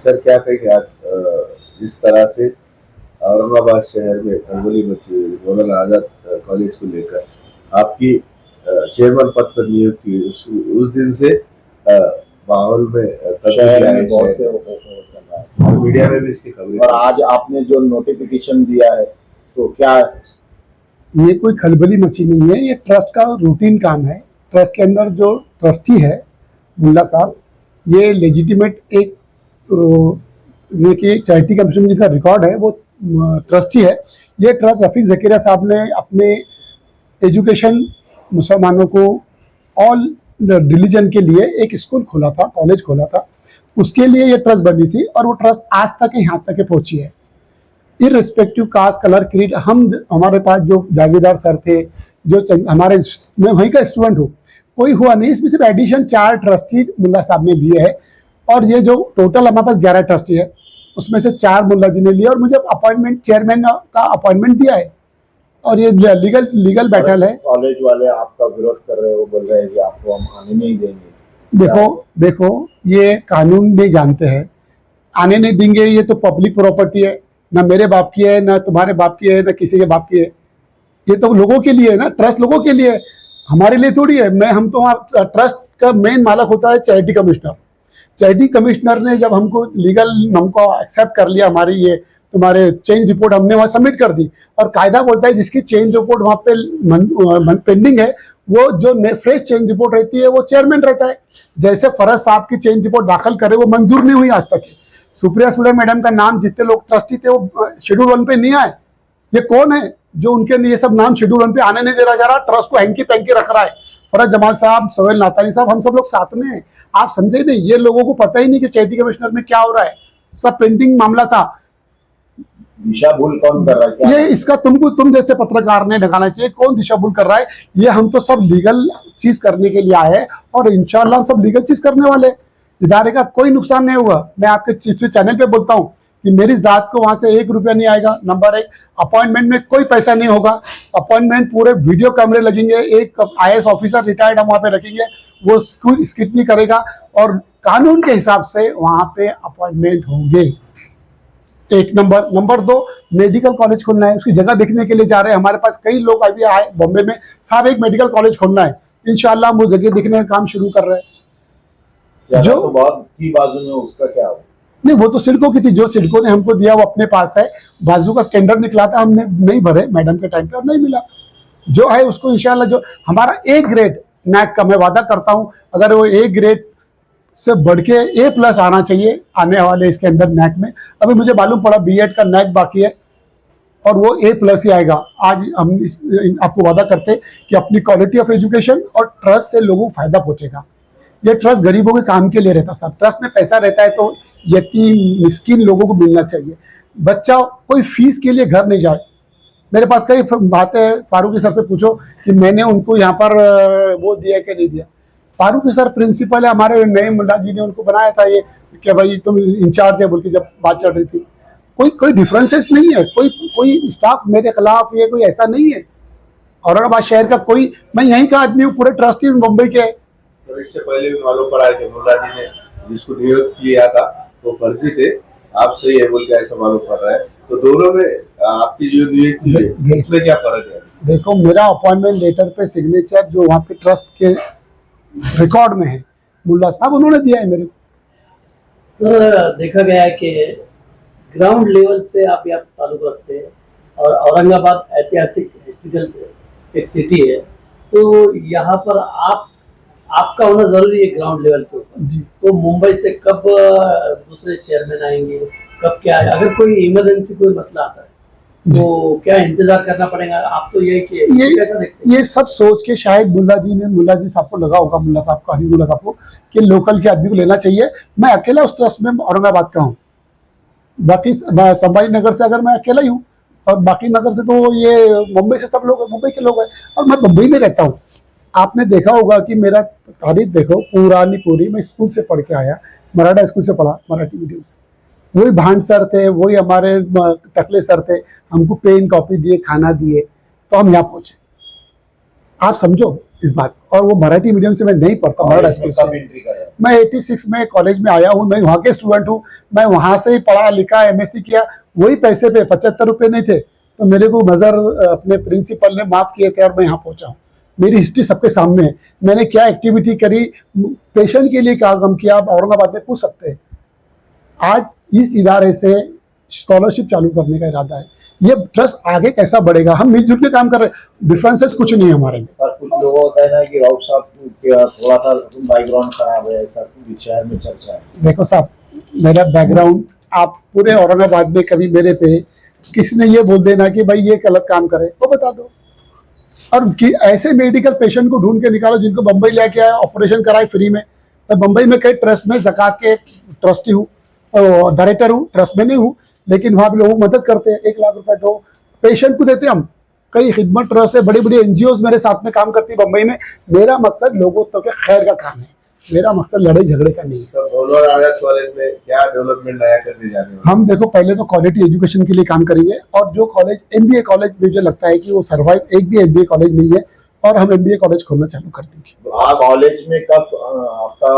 लेकर क्या कहेंगे आज जिस तरह से औरंगाबाद शहर में खलबली मची हुई मौलाना आजाद कॉलेज को लेकर आपकी चेयरमैन पद पर नियुक्ति उस दिन से माहौल में शहर में बहुत से और मीडिया में भी इसकी खबरें, और आज आपने जो नोटिफिकेशन दिया है तो क्या ये कोई खलबली मची नहीं है, ये ट्रस्ट का रूटीन काम है। ट्रस्ट के अंदर जो ट्रस्टी है मुल्ला साहब, ये लेजिटिमेट एक चैरिटी कमीशन का रिकॉर्ड है, वो ट्रस्टी है। ये ट्रस्ट रफीक ज़कीरिया साहब ने अपने एजुकेशन मुसलमानों को ऑल रिलीजन के लिए एक स्कूल खोला था, कॉलेज खोला था, उसके लिए ये ट्रस्ट बनी थी और वो ट्रस्ट आज तक यहाँ तक पहुँची है। इररिस्पेक्टिव कास्ट, कलर, क्रीड, हमारे पास जो जागीरदार सर थे, जो हमारे, मैं वहीं का स्टूडेंट हूँ, कोई हुआ नहीं। इसमें सिर्फ एडिशन 4 ट्रस्टी मुल्ला साहब ने दिए है और ये जो टोटल हमारे पास 11 ट्रस्टी है उसमें से 4 मुल्ला जी ने लिया और मुझे अपॉइंटमेंट, चेयरमैन का अपॉइंटमेंट दिया है और ये लीगल बैटल है। कॉलेज वाले आपका विरोध कर रहे हो, बोल रहे हैं कि आपको हम आने नहीं देंगे। देखो ये कानून नहीं जानते हैं, आने नहीं देंगे। ये तो पब्लिक प्रॉपर्टी है, ना मेरे बाप की है, ना तुम्हारे बाप की है, ना किसी के बाप की है। ये तो लोगों के लिए है ना, ट्रस्ट लोगों के लिए है, हमारे लिए थोड़ी है। हम तो ट्रस्ट का मेन मालक होता है चैरिटी कमिश्नर। चैरिटी कमिश्नर ने जब हमको एक्सेप्ट कर लिया, हमारी ये तुम्हारे चेंज रिपोर्ट हमने वहाँ सबमिट कर दी और कायदा बोलता है जिसकी चेंज रिपोर्ट वहाँ पे पेंडिंग है, वो जो फ्रेश चेंज रिपोर्ट रहती है वो चेयरमैन रहता है। जैसे फरज साहब की चेंज रिपोर्ट दाखिल करे, वो मंजूर नहीं हुई आज तक है। सुप्रिया सुले मैडम का नाम, जितने लोग ट्रस्टी थे वो शेड्यूल 1 पे नहीं आए। ये कौन है जो उनके ये सब नाम शेड्यूल 1 पे आने नहीं दे रहा, जा रहा, ट्रस्ट को हैंकी पैंकी रख रहा है? फरज जमाल साहब, सोहेल नातानी साहब, हम सब लोग साथ में हैं। आप समझे नहीं, ये लोगों को पता ही नहीं कि चैरिटी कमिश्नर में क्या हो रहा है, सब पेंडिंग मामला था। दिशा भूल कौन कर रहा है? ये इसका तुम जैसे पत्रकार ने दिखाना चाहिए कौन दिशा भूल कर रहा है। ये हम तो सब लीगल चीज करने के लिए आए हैं और इंशाल्लाह हम सब लीगल चीज करने वाले। इदारे का कोई नुकसान नहीं हुआ। मैं आपके चैनल पे बोलता हूँ कि मेरी जात को वहां से 1 रुपया नहीं आएगा। नंबर 1, अपॉइंटमेंट में कोई पैसा नहीं होगा। अपॉइंटमेंट पूरे वीडियो कैमरे लगेंगे, एक IAS ऑफिसर रिटायर्ड हम वहाँ पे रखेंगे, वो स्क्रूटनी करेगा और कानून के हिसाब से वहाँ पे अपॉइंटमेंट होंगे। 1 नंबर 2, मेडिकल कॉलेज खोलना है, उसकी जगह देखने के लिए जा रहे हैं। हमारे पास कई लोग अभी आए बॉम्बे में, साहब एक मेडिकल कॉलेज खोलना है, इंशाल्लाह हम वो जगह देखने का काम शुरू कर रहे हैं। जो तो बहुत थी बाजू में, उसका क्या हो? नहीं, वो तो सिडको की थी, जो सिडको ने हमको दिया वो अपने पास है। बाजू का टेंडर निकला था, हमने नहीं भरे मैडम के टाइम पे और नहीं मिला। जो है उसको इंशाल्लाह, जो हमारा A ग्रेड नैक का, मैं वादा करता हूं अगर वो A ग्रेड से बढ़ के A+ आना चाहिए आने वाले इसके अंदर नैक में। अभी मुझे मालूम पड़ा B.Ed का नैक बाकी है और वो A+ ही आएगा। आज हम आपको वादा करते कि अपनी क्वालिटी ऑफ एजुकेशन और ट्रस्ट से लोगों को फायदा पहुंचेगा। ये ट्रस्ट गरीबों के काम के लिए रहता साहब। ट्रस्ट में पैसा रहता है तो यतीम मिस्किन लोगों को मिलना चाहिए। बच्चा कोई फीस के लिए घर नहीं जाए। मेरे पास कई बातें, फारूकी सर से पूछो कि मैंने उनको यहाँ पर वो दिया कि नहीं दिया। फारूकी सर प्रिंसिपल है, हमारे नए मुल्ला जी ने उनको बनाया था ये कि भाई तुम इंचार्ज है बोल के, जब बात चल रही थी। कोई डिफरेंसेस नहीं है, कोई स्टाफ मेरे खिलाफ, ये कोई ऐसा नहीं है। औरंगाबाद शहर का कोई, मैं यहीं का आदमी हूँ, पूरे ट्रस्टी मुंबई के है। तो इससे पहले भी मालूम पड़ा है कि मुल्ला जी ने जिसको नियुक्त किया था वो फर्जी थे, आप सही है बोल के ऐसा मालूम पड़ रहा है। तो दोनों में आपकी जो नियुक्ति है इसमें क्या फर्क है? देखो, मेरा अपॉइंटमेंट लेटर पे सिग्नेचर जो वहाँ पे ट्रस्ट के रिकॉर्ड में है, मुल्ला साहब उन्होंने दिया है मेरे को। सर, देखा गया है कि ग्राउंड लेवल से आप यहाँ ताल्लुक रखते हैं और औरंगाबाद ऐतिहासिक हिस्टोरिकल एक सिटी है, तो यहाँ पर आपका होना जरूरी है ग्राउंड लेवल के ऊपर। तो मुंबई से कब दूसरे चेयरमैन आएंगे, कब क्या है? अगर कोई इमरजेंसी कोई मसला आता है तो क्या इंतजार करना पड़ेगा? आप तो यही कि कैसा देखते हैं? ये सब सोच के शायद मुल्ला जी साहब को लगा होगा, मुल्ला साहब को, अजीज मुल्ला साहब को, कि लोकल के आदमी को लेना चाहिए। मैं अकेला उस ट्रस्ट में औरंगाबाद का हूँ, बाकी संभाजी नगर से अगर मैं अकेला ही हूँ और बाकी नगर से तो ये मुंबई से सब लोग, मुंबई के लोग हैं और मैं मुंबई में रहता हूँ। आपने देखा होगा कि मेरा तारीफ देखो पूरी, मैं स्कूल से पढ़ के आया, मराठा स्कूल से पढ़ा, मराठी मीडियम से। वही भांड सर थे, वही हमारे टकले सर थे, हमको पेन कॉपी दिए, खाना दिए, तो हम यहाँ पहुँचे। आप समझो इस बात, और वो मराठी मीडियम से मैं नहीं पढ़ता, मराठा स्कूल कब से। एंट्री कर रहे हैं? मैं 86 में कॉलेज में आया हूँ, मैं वहाँ के स्टूडेंट हूँ, मैं वहाँ से ही पढ़ा लिखा एमएससी किया, वही पैसे पे 75 रुपये नहीं थे, तो मेरे को नज़र अपने प्रिंसिपल ने माफ़ किए थे और मैं यहाँ पहुँचा हूँ। मेरी हिस्ट्री सबके सामने है, मैंने क्या एक्टिविटी करी, पेशेंट के लिए क्या काम किया, आप औरंगाबाद में पूछ सकते हैं। आज इस इदारे से स्कॉलरशिप चालू करने का इरादा है। ये ट्रस्ट आगे कैसा बढ़ेगा, हम मिलजुल के काम कर रहे हैं, डिफरेंसेस कुछ नहीं है हमारे में। पर कुछ लोगों होता है ना कि राउत साहब क्या थोड़ा सा बैकग्राउंड खराब है, ऐसा कुछ शहर में चर्चा है। देखो साहब, मेरा बैकग्राउंड, आप पूरे औरंगाबाद में कभी मेरे पे किसी ने ये बोल देना कि भाई ये गलत काम करे, वो बता दो। और कि ऐसे मेडिकल पेशेंट को ढूंढ के निकालो जिनको बम्बई लेके आए, ऑपरेशन कराए फ्री में। मैं बम्बई में कई ट्रस्ट में ज़कात के ट्रस्टी हूँ, डायरेक्टर हूँ, ट्रस्ट में नहीं हूँ, लेकिन वहाँ पे लोगों को मदद करते हैं। 1 लाख रुपए दो पेशेंट को देते हैं हम। कई खिदमत ट्रस्ट है, बड़ी बड़ी एनजीओज मेरे साथ में काम करती है बम्बई में। मेरा मकसद लोगों तक के खैर का काम है, मेरा मकसद लड़ाई झगड़े का नहीं है। तो भोला आजाद कॉलेज में क्या डेवलपमेंट नया करने जा रहे हो? हम देखो पहले तो क्वालिटी एजुकेशन के लिए काम करेंगे, और जो कॉलेज एमबीए कॉलेज मुझे लगता है कि वो सर्वाइव, एक भी एमबीए कॉलेज नहीं है, और हम एमबीए कॉलेज खोलना चालू कर देंगे। तो आप कॉलेज में कब आपका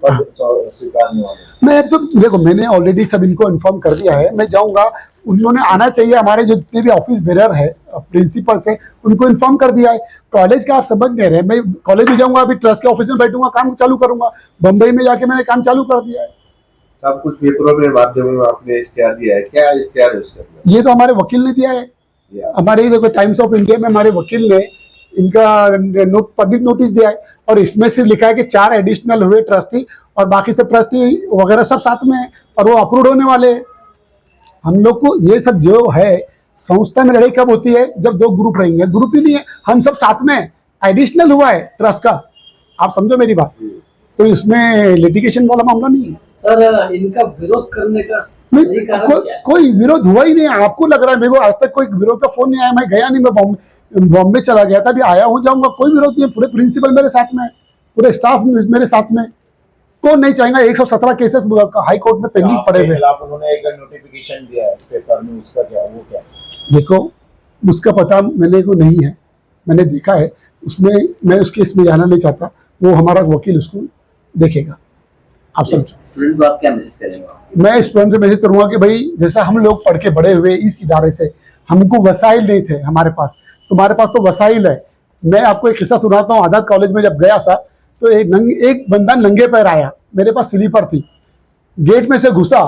पद स्वीकारने वाले? मैं तो देखो, मैंने ऑलरेडी सब इनको इन्फॉर्म कर दिया है, मैं जाऊंगा, उन्होंने आना चाहिए। हमारे जो जितने भी ऑफिस बेरर है, प्रिंसिपल से, उनको इन्फॉर्म कर दिया है। कॉलेज का आप समझ नहीं रहे, मैं कॉलेज में जाऊंगा, अभी ट्रस्ट के ऑफिस में बैठूंगा, काम चालू करूंगा। बम्बई में जाके मैंने काम चालू कर दिया है। सब कुछ पेपरों में, माध्यमों में आपने इश्तेहार दिया है, क्या इश्तेहार है उसके अंदर? ये तो हमारे वकील ने दिया है। या हमारे देखो टाइम्स ऑफ इंडिया में हमारे वकील ने इनका पब्लिक नोटिस दिया है, और इसमें सिर्फ लिखा है कि 4 एडिशनल हुए ट्रस्टी, और बाकी सब ट्रस्टी वगैरह सब साथ में है, और वो अप्रूव होने वाले हैं। हम लोग को ये सब जो है, संस्था में लड़ाई कब होती है, जब 2 ग्रुप रहेंगे। ग्रुप ही नहीं है, हम सब साथ में हैं। एडिशनल हुआ है ट्रस्ट का, आप समझो मेरी बात, तो इसमें लिटिगेशन वाला मामला नहीं है। सर, इनका विरोध करने का सही कारण क्या है? कोई विरोध हुआ ही नहीं। आपको लग रहा है मेरे को आज तक कोई विरोध का फोन नहीं आया? मैं गया नहीं, मैं बॉम्बे चला गया था, अभी आया हूँ, जाऊंगा, कोई विरोध नहीं है। पूरे प्रिंसिपल मेरे साथ में है, पूरे स्टाफ मेरे साथ में। कौन नहीं चाहेगा? 117 केसेस हाई कोर्ट में पेंडिंग पड़े हुए। खिलाफ उन्होंने एक नोटिफिकेशन दिया है पेपर में, उसका क्या, वो क्या? देखो, उसका पता मेरे को नहीं है, मैंने देखा है उसमें, मैं उसके इसमें जाना नहीं चाहता, वो हमारा वकील उसको देखेगा। आप समझो। स्टूडेंट को आप क्या मैसेज करेंगे? मैं स्टूडेंट से मैसेज करूंगा कि भाई, जैसा हम लोग पढ़ के बड़े हुए इस इदारे से, हमको वसाइल नहीं थे हमारे पास, तुम्हारे पास तो वसाइल है। मैं आपको एक किस्सा सुनाता हूँ। आजाद कॉलेज में जब गया था, तो एक बंदा नंगे पैर आया, मेरे पास स्लीपर थी, गेट में से घुसा,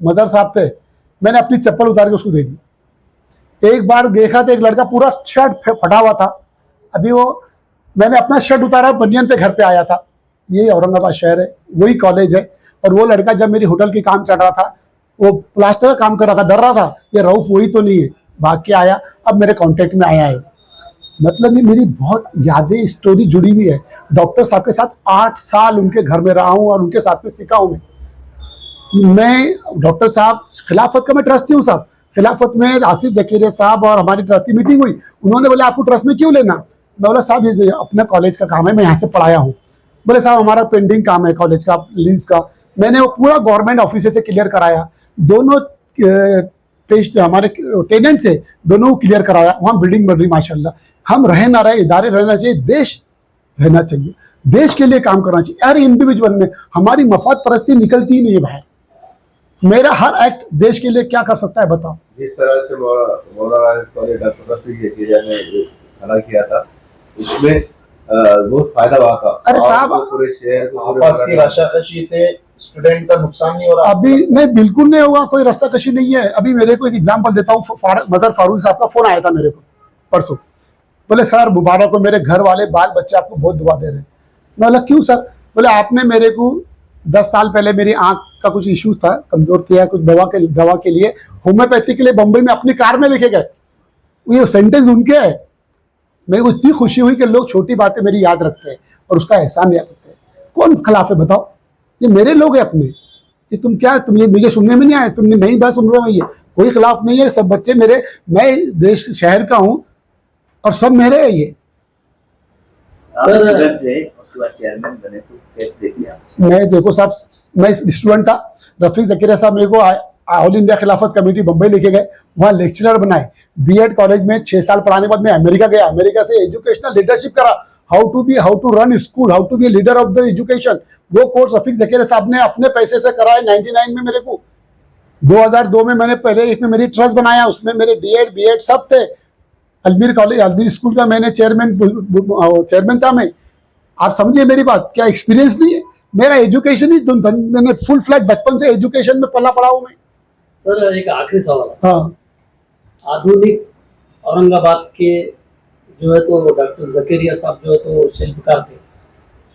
मदर साहब थे, मैंने अपनी चप्पल उतार के उसको दे दी। एक बार देखा तो एक लड़का पूरा शर्ट फटा हुआ था, अभी वो, मैंने अपना शर्ट उतारा, बनियान पे घर पे आया था। ये औरंगाबाद शहर है, वही कॉलेज है। और वो लड़का जब मेरी होटल की काम चल रहा था, वो प्लास्टर का काम कर रहा था, डर रहा था ये रऊफ वही तो नहीं है, भाग के आया, अब मेरे कांटेक्ट में आया है। मतलब ये मेरी बहुत यादें, स्टोरी जुड़ी हुई है। डॉक्टर साहब के साथ 8 साल उनके घर में रहा हूँ, और उनके साथ में सीखा हूँ। मैं डॉक्टर साहब, खिलाफत का मैं ट्रस्टी हूँ साहब। खिलाफत में आसिफ जकीरिया साहब और हमारी ट्रस्ट की मीटिंग हुई, उन्होंने बोला आपको ट्रस्ट में क्यों लेना? मैं बोला साहब ये अपना कॉलेज का काम है, मैं यहाँ से पढ़ाया हूँ। बोले साहब हमारा पेंडिंग काम है कॉलेज का लीज का। मैंने वो पूरा गवर्नमेंट ऑफिस से क्लियर कराया, दोनों हमारे टेनेंट थे, दोनों को क्लियर कराया, वहाँ बिल्डिंग बन रही माशाल्लाह। हम रहे ना रहे, इदारे रहना चाहिए, देश रहना चाहिए, देश के लिए काम करना चाहिए। हर इंडिविजुअल में हमारी मफाद परस्ती निकलती ही नहीं है बाहर। मेरा हर एक्ट देश के लिए क्या कर सकता है बताओ। जिस तरह से मौलाना कॉलेज डॉक्टर रफीक जकीरिया ने खड़ा किया था, उसमें बहुत फायदा हुआ था। अरे साहब, पूरे शहर को, आपस की रशाकशी से स्टूडेंट का नुकसान नहीं हो रहा? अभी नहीं, बिल्कुल नहीं होगा, कोई रास्ता कशी नहीं है। अभी मेरे को एक एग्जांपल देता हूँ, मदर फारूक साहब का फोन आया था मेरे को परसों, बोले सर मुबारक हो, मेरे घर वाले बाल बच्चे आपको बहुत दुआ दे रहे हैं। मैं बोला क्यों सर? बोले आपने मेरे को 10 साल पहले मेरी आंख का कुछ इश्यूज था, कमजोर थी, कुछ दवा के लिए होम्योपैथी के लिए बम्बई में अपनी कार में लेके गए। ये सेंटेंस उनके है। मेरे को इतनी खुशी हुई कि लोग छोटी बातें मेरी याद रखते हैं और उसका एहसान याद रखते हैं। कौन खिलाफ है बताओ? ये मेरे लोग हैं अपने। ये तुम क्या, तुम ये मुझे सुनने में नहीं आए? तुमने नहीं बात सुन रहे हो? ये कोई खिलाफ नहीं है, सब बच्चे मेरे, मैं देश शहर का हूँ और सब मेरे है। ये आप स्टूडेंट थे, उसके बाद चेयरमैन बने, तो कैसे देखिए आप? मैं देखो साहब, मैं स्टूडेंट था, रफीक जकीरिया साहब मेरे को ऑल इंडिया खिलाफत कमेटी बम्बई लेके गए, वहाँ लेक्चरर बनाए। बीएड कॉलेज में 6 साल पढ़ाने के बाद मैं अमेरिका गया, अमेरिका से एजुकेशनल लीडरशिप करा, how to run school, how to be leader of the education. वो कोर्स रफीक ज़कीर साहब ने अपने पैसे से कराया 99 में मेरे को। 2002 में मैंने पहले एक में मेरी ट्रस्ट बनाया, उसमें मेरे डीएड बीएड सब थे। अजमेर कॉलेज अजमेर स्कूल का मैंने चेयरमैन था मैं। आप समझिए मेरी बात, क्या एक्सपीरियंस नहीं है मेरा? एजुकेशन ही मैंने फुल फ्लैग बचपन से एजुकेशन में पढ़ा हूँ मैं। सर एक आखिरी सवाल है। हाँ, आधुनिक औरंगाबाद के जो है तो डॉक्टर जकेरिया साहब जो है तो शिल्पकार थे,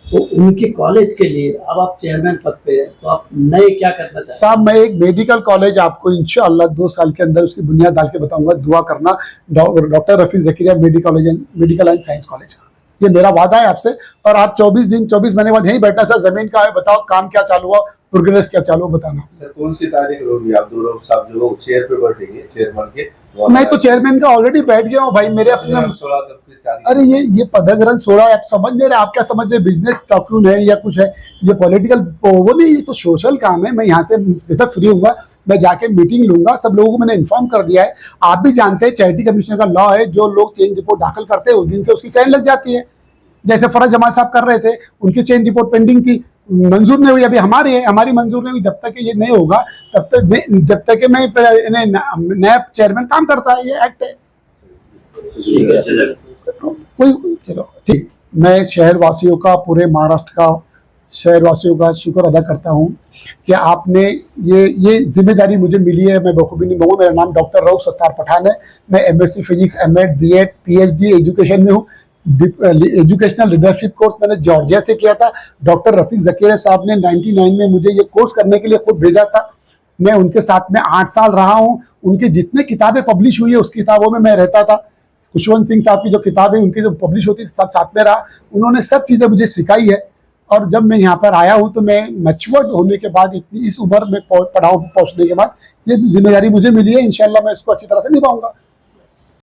तो उनके कॉलेज के लिए अब आप चेयरमैन पद पे हैं, तो आप नए क्या करना चाहते हैं? साहब मैं एक मेडिकल कॉलेज आपको इंशाअल्लाह 2 साल के अंदर उसकी बुनियाद डाल के बताऊंगा, दुआ करना। Doctor Rafiq Zakaria medical and science college का ये मेरा वादा है आपसे। और आप 24 महीने बाद यहीं बैठना सर, जमीन का है, बताओ काम क्या चालू हुआ, प्रोग्रेस क्या चालू हुआ, बताना। सर कौन सी तारीख होगी आप दोनों साहब जो चेयर पे बैठेंगे चेयरमैन के? मैं तो चेयरमैन का ऑलरेडी बैठ गया हूँ भाई, मेरे अपने। 16 तक की तारीख। अरे ये पदग्रहण 16 आप समझ नहीं रहे, आप क्या समझ रहे, बिजनेस टाइकून है या कुछ है, ये पॉलिटिकल वो नहीं, ये तो सोशल काम है। मैं यहाँ से जैसा फ्री हूँगा मैं जाके मीटिंग लूंगा, सब लोगों को मैंने इन्फॉर्म कर दिया है। आप भी जानते हैं चैरिटी कमिश्नर का लॉ है, जो लोग चेंज रिपोर्ट दाखिल करते हैं उस दिन से उसकी साइन लग जाती है। जैसे फरज जमाल साहब कर रहे थे, उनकी चेंज रिपोर्ट पेंडिंग थी, मंजूर नहीं हुई, अभी हमारी मंजूर नहीं हुई। जब तक ये नहीं होगा जब तक मैं नया चेयरमैन काम करता है, ये एक्ट है। ठीक है, कोई चलो ठीक। मैं शहर वासियों का, पूरे महाराष्ट्र का शहर वासियों का शुक्र अदा करता हूँ कि आपने ये जिम्मेदारी मुझे मिली है। मैं बखूबी निभाऊंगा। मेरा नाम डॉक्टर रऊफ सत्तार पठान है। मैं MSc physics, MEd, BEd, PhD education में हूँ। एजुकेशनल लीडरशिप कोर्स मैंने जॉर्जिया से किया था। डॉक्टर रफीक ज़कीर साहब ने 99 में मुझे ये कोर्स करने के लिए खुद भेजा था। मैं उनके साथ में 8 साल रहा हूँ। उनकी जितने किताबें पब्लिश हुई है उस किताबों में मैं रहता था। खुशवंत सिंह साहब की जो किताबें उनकी जो पब्लिश होती सब साथ में रहा। उन्होंने सब चीज़ें मुझे सिखाई है। और जब मैं यहाँ पर आया हूँ तो मैं मैच्योर्ड होने के बाद, इस उम्र में पढ़ाऊँ पहुँचने के बाद ये जिम्मेदारी मुझे मिली है। इंशाल्लाह मैं इसको अच्छी तरह से निभाऊंगा।